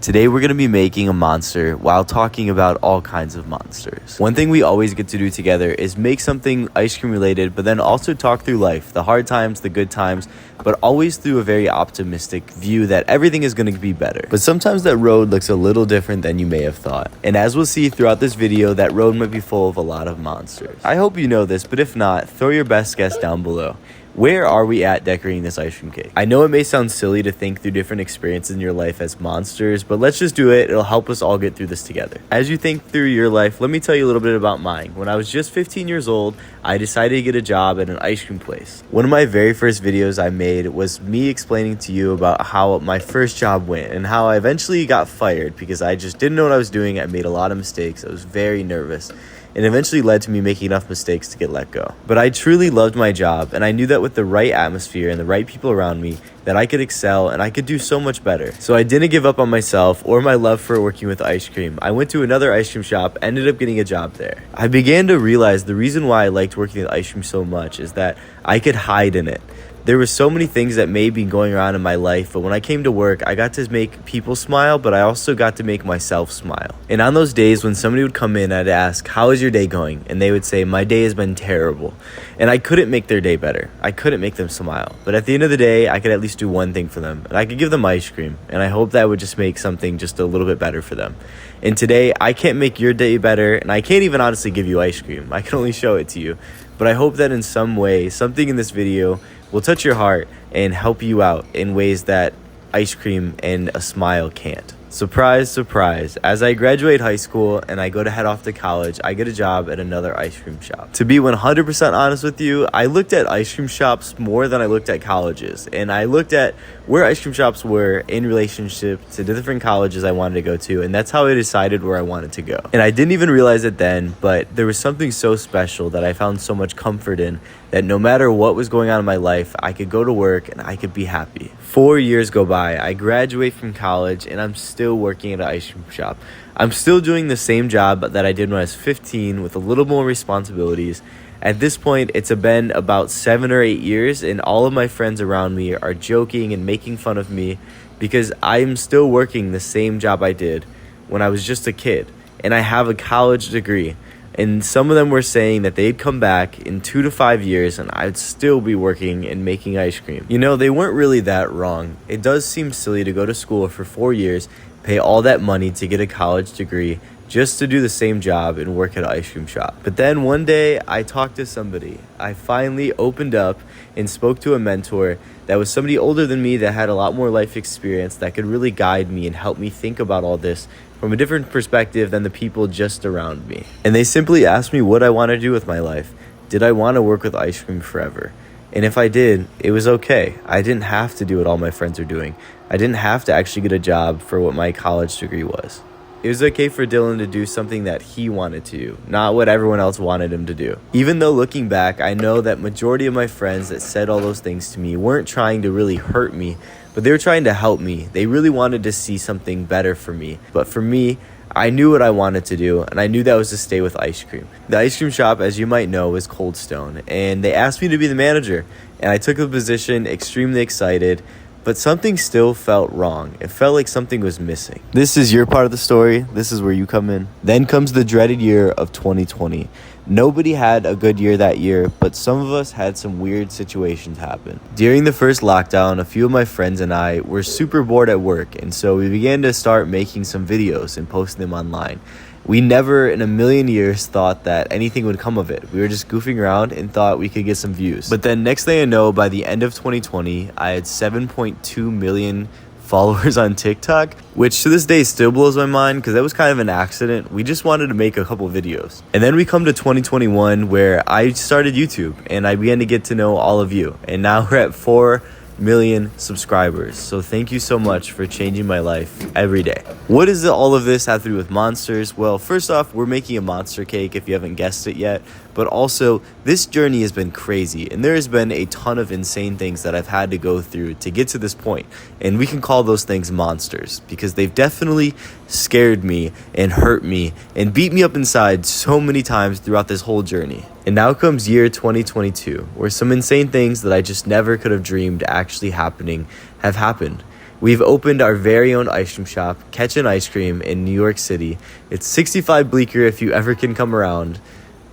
Today we're going to be making a monster while talking about all kinds of monsters. One thing we always get to do together is make something ice cream related, but then also talk through life, the hard times, the good times, but always through a very optimistic view that everything is going to be better. But sometimes that road looks a little different than you may have thought. And as we'll see throughout this video, that road might be full of a lot of monsters. I hope you know this, but if not, throw your best guess down below. Where are we at decorating this ice cream cake? I know it may sound silly to think through different experiences in your life as monsters, but let's just do it. It'll help us all get through this together. As you think through your life, let me tell you a little bit about mine. When I was just 15 years old, I decided to get a job at an ice cream place. One of my very first videos I made was me explaining to you about how my first job went and how I eventually got fired because I just didn't know what I was doing. I made a lot of mistakes. I was very nervous. It eventually led to me making enough mistakes to get let go. But I truly loved my job, and I knew that with the right atmosphere and the right people around me, that I could excel and I could do so much better. So I didn't give up on myself or my love for working with ice cream. I went to another ice cream shop, ended up getting a job there. I began to realize the reason why I liked working with ice cream so much is that I could hide in it. There were so many things that may be going on in my life, but when I came to work, I got to make people smile, but I also got to make myself smile. And on those days when somebody would come in, I'd ask, "How is your day going?" And they would say, "My day has been terrible." And I couldn't make their day better. I couldn't make them smile. But at the end of the day, I could at least do one thing for them, and I could give them ice cream. And I hope that would just make something just a little bit better for them. And today, I can't make your day better, and I can't even honestly give you ice cream. I can only show it to you. But I hope that in some way, something in this video will touch your heart and help you out in ways that ice cream and a smile can't. Surprise, surprise. As I graduate high school and I go to head off to college, I get a job at another ice cream shop. To be 100% honest with you, I looked at ice cream shops more than I looked at colleges. And I looked at where ice cream shops were in relationship to the different colleges I wanted to go to. And that's how I decided where I wanted to go. And I didn't even realize it then, but there was something so special that I found so much comfort in that no matter what was going on in my life, I could go to work and I could be happy. 4 years go by, I graduate from college, and I'm still working at an ice cream shop. I'm still doing the same job that I did when I was 15 with a little more responsibilities. At this point, it's been about 7 or 8 years, and all of my friends around me are joking and making fun of me because I'm still working the same job I did when I was just a kid, and I have a college degree. And some of them were saying that they'd come back in 2 to 5 years and I'd still be working and making ice cream. You know, they weren't really that wrong. It does seem silly to go to school for 4 years, pay all that money to get a college degree, just to do the same job and work at an ice cream shop. But then one day I talked to somebody. I finally opened up and spoke to a mentor that was somebody older than me that had a lot more life experience that could really guide me and help me think about all this from a different perspective than the people just around me. And they simply asked me what I want to do with my life. Did I want to work with ice cream forever? And if I did, it was okay. I didn't have to do what all my friends are doing. I didn't have to actually get a job for what my college degree was. It was okay for Dylan to do something that he wanted to do, not what everyone else wanted him to do. Even though looking back, I know that majority of my friends that said all those things to me weren't trying to really hurt me, but they were trying to help me. They really wanted to see something better for me. But for me, I knew what I wanted to do, and I knew that was to stay with ice cream. The ice cream shop, as you might know, is Cold Stone, and they asked me to be the manager, and I took the position extremely excited. But something still felt wrong. It felt like something was missing. This is your part of the story. This is where you come in. Then comes the dreaded year of 2020. Nobody had a good year that year, but some of us had some weird situations happen. During the first lockdown, a few of my friends and I were super bored at work, and so we began to start making some videos and posting them online. We never in a million years thought that anything would come of it. We were just goofing around and thought we could get some views. But then next thing I know, by the end of 2020, I had 7.2 million followers on TikTok, which to this day still blows my mind because that was kind of an accident. We just wanted to make a couple videos. And then we come to 2021 where I started YouTube and I began to get to know all of you. And now we're at 4 million subscribers. So thank you so much for changing my life every day. What does all of this have to do with monsters? Well, first off, we're making a monster cake if you haven't guessed it yet. But also, this journey has been crazy, and there has been a ton of insane things that I've had to go through to get to this point. And we can call those things monsters because they've definitely scared me and hurt me and beat me up inside so many times throughout this whole journey. And now comes year 2022, where some insane things that I just never could have dreamed actually happening have happened. We've opened our very own ice cream shop, Catchin' Ice Cream, in New York City. It's 65 Bleecker if you ever can come around.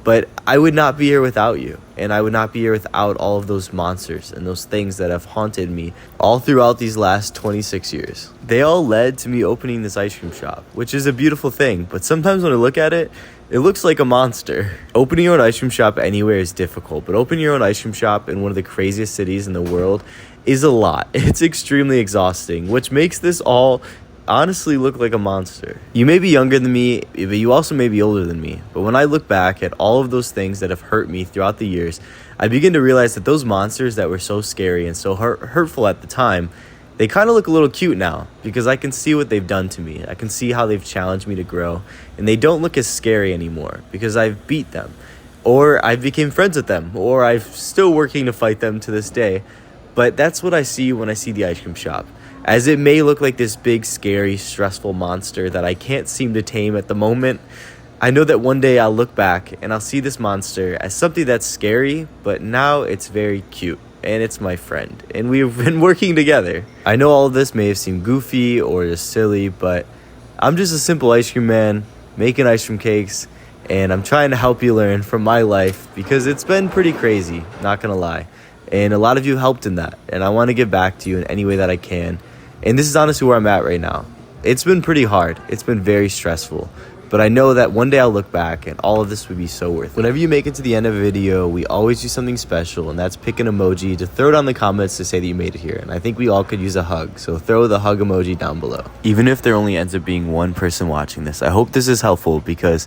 But I would not be here without you, and I would not be here without all of those monsters and those things that have haunted me all throughout these last 26 years. They all led to me opening this ice cream shop, which is a beautiful thing, but sometimes when I look at it, it looks like a monster. Opening your own ice cream shop anywhere is difficult, but opening your own ice cream shop in one of the craziest cities in the world is a lot. It's extremely exhausting, which makes this all honestly look like a monster. You may be younger than me, but you also may be older than me. But when I look back at all of those things that have hurt me throughout the years, I begin to realize that those monsters that were so scary and so hurtful at the time, they kind of look a little cute now because I can see what they've done to me. I can see how they've challenged me to grow, and they don't look as scary anymore because I've beat them, or I became friends with them, or I'm still working to fight them to this day. But that's what I see when I see the ice cream shop. As it may look like this big, scary, stressful monster that I can't seem to tame at the moment, I know that one day I'll look back and I'll see this monster as something that's scary, but now it's very cute, and it's my friend, and we've been working together. I know all of this may have seemed goofy or just silly, but I'm just a simple ice cream man making ice cream cakes, and I'm trying to help you learn from my life because it's been pretty crazy, not gonna lie. And a lot of you helped in that, and I want to give back to you in any way that I can. And this is honestly where I'm at right now. It's been pretty hard. It's been very stressful. But I know that one day I'll look back and all of this would be so worth it. Whenever you make it to the end of a video, we always do something special, and that's pick an emoji to throw it on the comments to say that you made it here. And I think we all could use a hug, so throw the hug emoji down below. Even if there only ends up being one person watching this, I hope this is helpful because